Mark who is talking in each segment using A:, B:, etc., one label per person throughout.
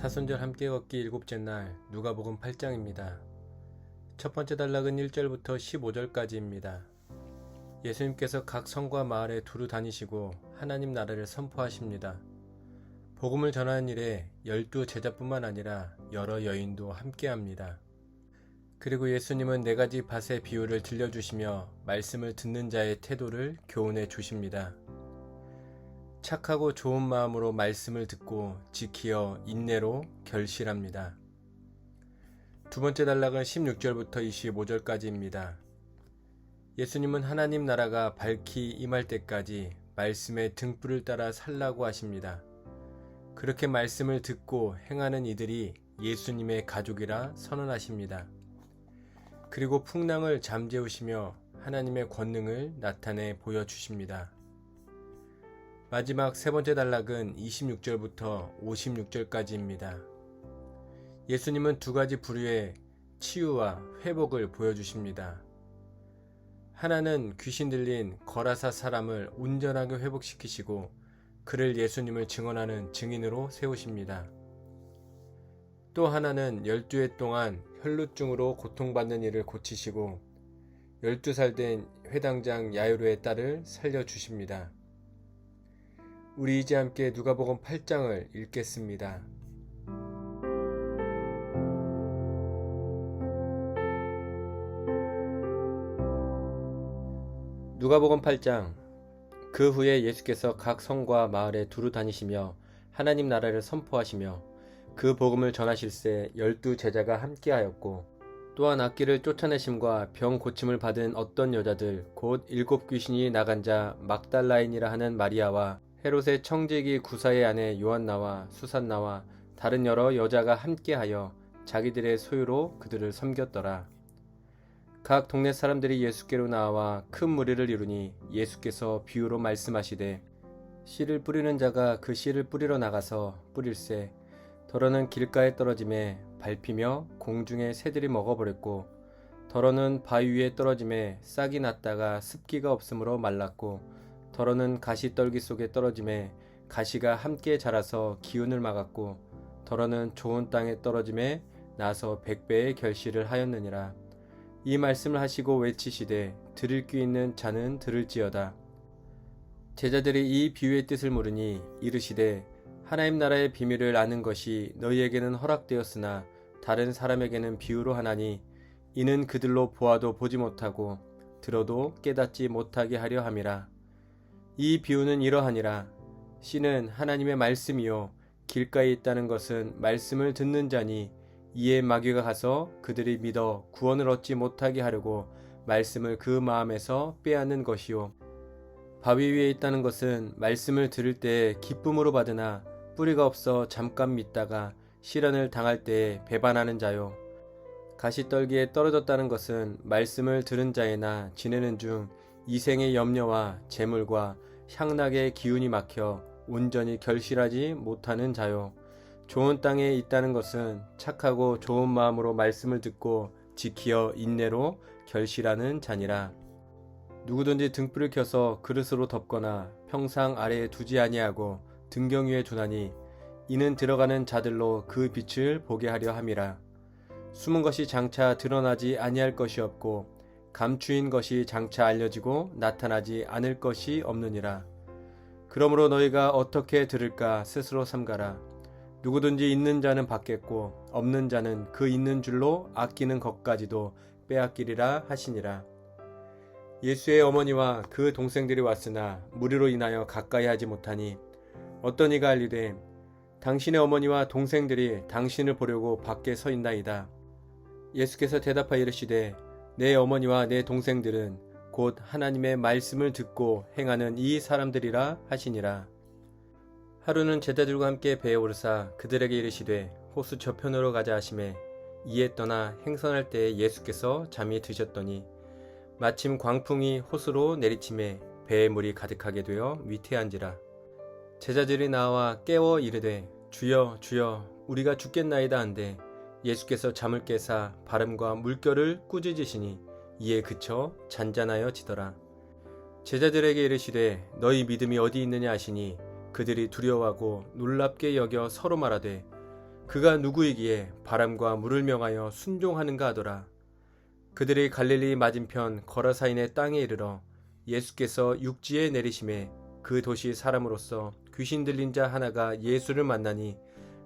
A: 사순절 함께 걷기 7째 날 누가복음 8장입니다. 첫 번째 단락은 1절부터 15절까지입니다. 예수님께서 각 성과 마을에 두루 다니시고 하나님 나라를 선포하십니다. 복음을 전하는 일에 12 제자뿐만 아니라 여러 여인도 함께합니다. 그리고 예수님은 4가지 밭의 비유를 들려주시며 말씀을 듣는 자의 태도를 교훈해 주십니다. 착하고 좋은 마음으로 말씀을 듣고 지키어 인내로 결실합니다. 두 번째 단락은 16절부터 25절까지입니다. 예수님은 하나님 나라가 밝히 임할 때까지 말씀의 등불을 따라 살라고 하십니다. 그렇게 말씀을 듣고 행하는 이들이 예수님의 가족이라 선언하십니다. 그리고 풍랑을 잠재우시며 하나님의 권능을 나타내 보여주십니다. 마지막 세 번째 단락은 26절부터 56절까지입니다. 예수님은 2가지 부류의 치유와 회복을 보여주십니다. 하나는 귀신 들린 거라사 사람을 온전하게 회복시키시고 그를 예수님을 증언하는 증인으로 세우십니다. 또 하나는 12해 동안 혈루증으로 고통받는 이를 고치시고 12살 된 회당장 야이로의 딸을 살려주십니다. 우리 이제 함께 누가복음 8장을 읽겠습니다. 누가복음 8장. 그 후에 예수께서 각 성과 마을에 두루 다니시며 하나님 나라를 선포하시며 그 복음을 전하실새 12 제자가 함께하였고 또한 악귀를 쫓아내심과 병 고침을 받은 어떤 여자들 곧 7 귀신이 나간 자 막달라인이라 하는 마리아와 헤롯의 청지기 구사의 아내 요한나와 수산나와 다른 여러 여자가 함께하여 자기들의 소유로 그들을 섬겼더라. 각 동네 사람들이 예수께로 나와 큰 무리를 이루니 예수께서 비유로 말씀하시되 씨를 뿌리는 자가 그 씨를 뿌리러 나가서 뿌릴새 더러는 길가에 떨어짐에 밟히며 공중에 새들이 먹어버렸고 더러는 바위 위에 떨어짐에 싹이 났다가 습기가 없으므로 말랐고 더러는 가시떨기 속에 떨어짐에 가시가 함께 자라서 기운을 막았고 더러는 좋은 땅에 떨어짐에 나서 100배의 결실을 하였느니라. 이 말씀을 하시고 외치시되 들을 귀 있는 자는 들을지어다. 제자들이 이 비유의 뜻을 물으니 이르시되 하나님 나라의 비밀을 아는 것이 너희에게는 허락되었으나 다른 사람에게는 비유로 하나니 이는 그들로 보아도 보지 못하고 들어도 깨닫지 못하게 하려 함이라. 이 비유는 이러하니라. 씨는 하나님의 말씀이요 길가에 있다는 것은 말씀을 듣는 자니 이에 마귀가 가서 그들이 믿어 구원을 얻지 못하게 하려고 말씀을 그 마음에서 빼앗는 것이요 바위 위에 있다는 것은 말씀을 들을 때에 기쁨으로 받으나 뿌리가 없어 잠깐 믿다가 시련을 당할 때에 배반하는 자요 가시떨기에 떨어졌다는 것은 말씀을 들은 자이나 지내는 중 이생의 염려와 재물과 향락의 기운이 막혀 온전히 결실하지 못하는 자요 좋은 땅에 있다는 것은 착하고 좋은 마음으로 말씀을 듣고 지키어 인내로 결실하는 자니라. 누구든지 등불을 켜서 그릇으로 덮거나 평상 아래에 두지 아니하고 등경 위에 두나니 이는 들어가는 자들로 그 빛을 보게 하려 함이라. 숨은 것이 장차 드러나지 아니할 것이 없고 감추인 것이 장차 알려지고 나타나지 않을 것이 없느니라. 그러므로 너희가 어떻게 들을까 스스로 삼가라. 누구든지 있는 자는 받겠고 없는 자는 그 있는 줄로 아끼는 것까지도 빼앗기리라 하시니라. 예수의 어머니와 그 동생들이 왔으나 무리로 인하여 가까이 하지 못하니 어떤 이가 알리되 당신의 어머니와 동생들이 당신을 보려고 밖에 서 있나이다. 예수께서 대답하여 이르시되 내 어머니와 내 동생들은 곧 하나님의 말씀을 듣고 행하는 이 사람들이라 하시니라. 하루는 제자들과 함께 배에 오르사 그들에게 이르시되 호수 저편으로 가자 하시매 이에 떠나 행선할 때에 예수께서 잠이 드셨더니 마침 광풍이 호수로 내리침에 배에 물이 가득하게 되어 위태한지라. 제자들이 나와 깨워 이르되 주여 주여 우리가 죽겠나이다 한데 예수께서 잠을 깨사 바람과 물결을 꾸짖으시니 이에 그쳐 잔잔하여 지더라. 제자들에게 이르시되 너희 믿음이 어디 있느냐 하시니 그들이 두려워하고 놀랍게 여겨 서로 말하되 그가 누구이기에 바람과 물을 명하여 순종하는가 하더라. 그들이 갈릴리 맞은편 거라사인의 땅에 이르러 예수께서 육지에 내리심에 그 도시 사람으로서 귀신 들린 자 하나가 예수를 만나니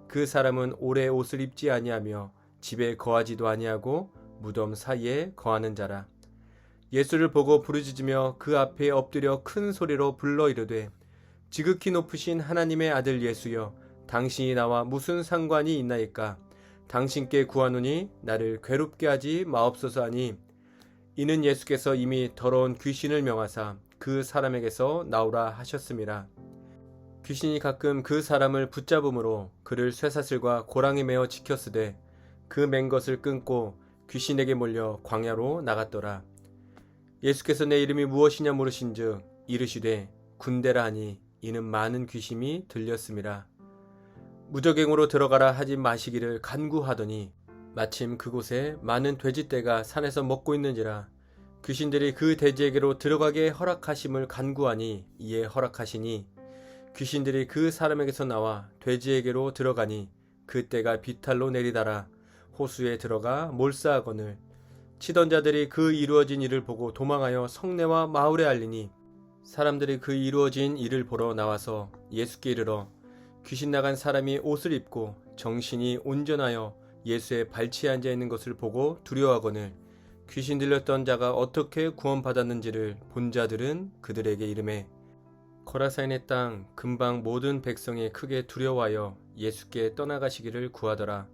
A: 그 사람은 오래 옷을 입지 아니하며 집에 거하지도 아니하고 무덤 사이에 거하는 자라. 예수를 보고 부르짖으며 그 앞에 엎드려 큰 소리로 불러 이르되 지극히 높으신 하나님의 아들 예수여, 당신이 나와 무슨 상관이 있나이까? 당신께 구하노니 나를 괴롭게 하지 마옵소서 하니, 이는 예수께서 이미 더러운 귀신을 명하사 그 사람에게서 나오라 하셨음이라. 귀신이 가끔 그 사람을 붙잡음으로 그를 쇠사슬과 고랑에 매어 지켰으되 그 맨 것을 끊고 귀신에게 몰려 광야로 나갔더라. 예수께서 내 이름이 무엇이냐 물으신즉 이르시되 군대라 하니 이는 많은 귀신이 들렸음이라. 무저갱으로 들어가라 하지 마시기를 간구하더니 마침 그곳에 많은 돼지떼가 산에서 먹고 있는지라. 귀신들이 그 돼지에게로 들어가게 허락하심을 간구하니 이에 허락하시니 귀신들이 그 사람에게서 나와 돼지에게로 들어가니 그 떼가 비탈로 내리다라 호수에 들어가 몰사하거늘. 치던 자들이 그 이루어진 일을 보고 도망하여 성내와 마을에 알리니 사람들이 그 이루어진 일을 보러 나와서 예수께 이르러 귀신 나간 사람이 옷을 입고 정신이 온전하여 예수의 발치에 앉아 있는 것을 보고 두려워하거늘. 귀신 들렸던 자가 어떻게 구원받았는지를 본 자들은 그들에게 이르매 거라사인의 땅 근방 모든 백성이 크게 두려워하여 예수께 떠나가시기를 구하더라.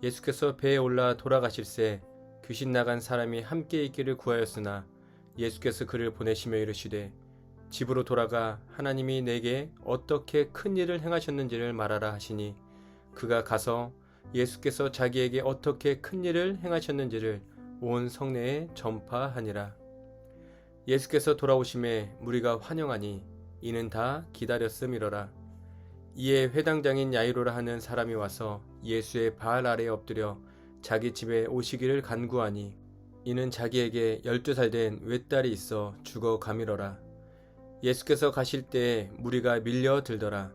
A: 예수께서 배에 올라 돌아가실새 귀신 나간 사람이 함께 있기를 구하였으나 예수께서 그를 보내시며 이르시되 집으로 돌아가 하나님이 내게 어떻게 큰 일을 행하셨는지를 말하라 하시니 그가 가서 예수께서 자기에게 어떻게 큰 일을 행하셨는지를 온 성내에 전파하니라. 예수께서 돌아오심에 무리가 환영하니 이는 다 기다렸음이로라. 이에 회당장인 야이로라 하는 사람이 와서 예수의 발 아래에 엎드려 자기 집에 오시기를 간구하니 이는 자기에게 12살 된 외딸이 있어 죽어가미러라. 예수께서 가실 때에 무리가 밀려들더라.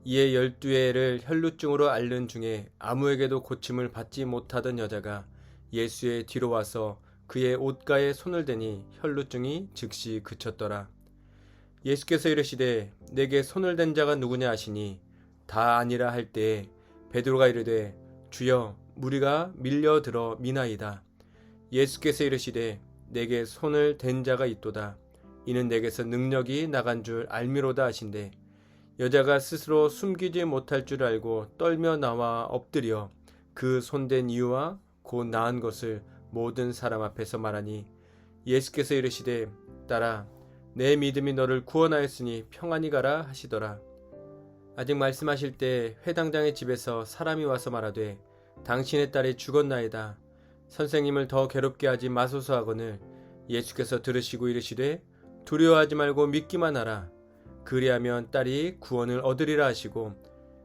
A: 이에 12회를 혈루증으로 앓는 중에 아무에게도 고침을 받지 못하던 여자가 예수의 뒤로 와서 그의 옷가에 손을 대니 혈루증이 즉시 그쳤더라. 예수께서 이르시되 내게 손을 댄 자가 누구냐 하시니 다 아니라 할 때에 베드로가 이르되 주여 무리가 밀려들어 미나이다. 예수께서 이르시되 내게 손을 댄 자가 있도다. 이는 내게서 능력이 나간 줄 알미로다 하신대. 여자가 스스로 숨기지 못할 줄 알고 떨며 나와 엎드려 그 손댄 이유와 곧 나은 것을 모든 사람 앞에서 말하니 예수께서 이르시되 딸아 내 믿음이 너를 구원하였으니 평안히 가라 하시더라. 아직 말씀하실 때 회당장의 집에서 사람이 와서 말하되 당신의 딸이 죽었나이다. 선생님을 더 괴롭게 하지 마소서 하거늘. 예수께서 들으시고 이르시되 두려워하지 말고 믿기만 하라. 그리하면 딸이 구원을 얻으리라 하시고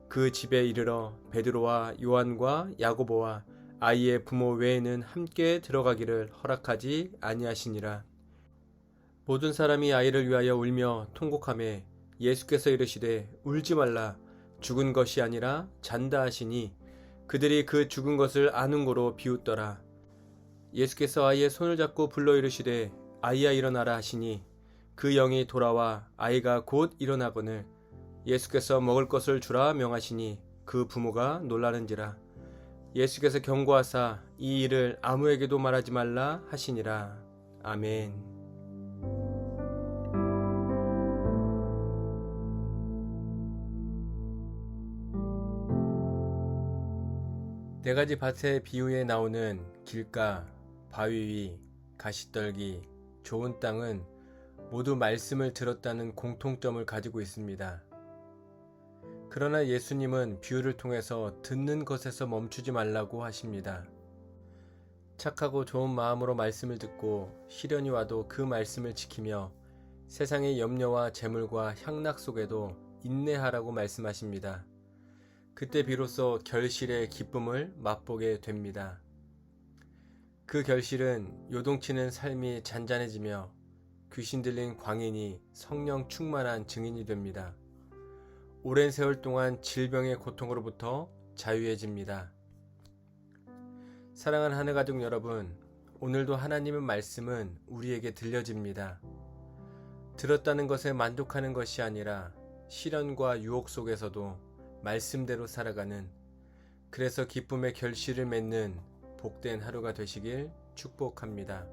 A: 그 집에 이르러 베드로와 요한과 야고보와 아이의 부모 외에는 함께 들어가기를 허락하지 아니하시니라. 모든 사람이 아이를 위하여 울며 통곡하매 예수께서 이르시되 울지 말라. 죽은 것이 아니라 잔다 하시니 그들이 그 죽은 것을 아는 고로 비웃더라. 예수께서 아이의 손을 잡고 불러 이르시되 아이야 일어나라 하시니 그 영이 돌아와 아이가 곧 일어나거늘. 예수께서 먹을 것을 주라 명하시니 그 부모가 놀라는지라. 예수께서 경고하사 이 일을 아무에게도 말하지 말라 하시니라. 아멘. 네 가지 밭의 비유에 나오는 길가, 바위 위, 가시떨기, 좋은 땅은 모두 말씀을 들었다는 공통점을 가지고 있습니다. 그러나 예수님은 비유를 통해서 듣는 것에서 멈추지 말라고 하십니다. 착하고 좋은 마음으로 말씀을 듣고 시련이 와도 그 말씀을 지키며 세상의 염려와 재물과 향락 속에도 인내하라고 말씀하십니다. 그때 비로소 결실의 기쁨을 맛보게 됩니다. 그 결실은 요동치는 삶이 잔잔해지며 귀신 들린 광인이 성령 충만한 증인이 됩니다. 오랜 세월 동안 질병의 고통으로부터 자유해집니다. 사랑하는 하늘가족 여러분, 오늘도 하나님의 말씀은 우리에게 들려집니다. 들었다는 것에 만족하는 것이 아니라 시련과 유혹 속에서도 말씀대로 살아가는, 그래서 기쁨의 결실을 맺는 복된 하루가 되시길 축복합니다.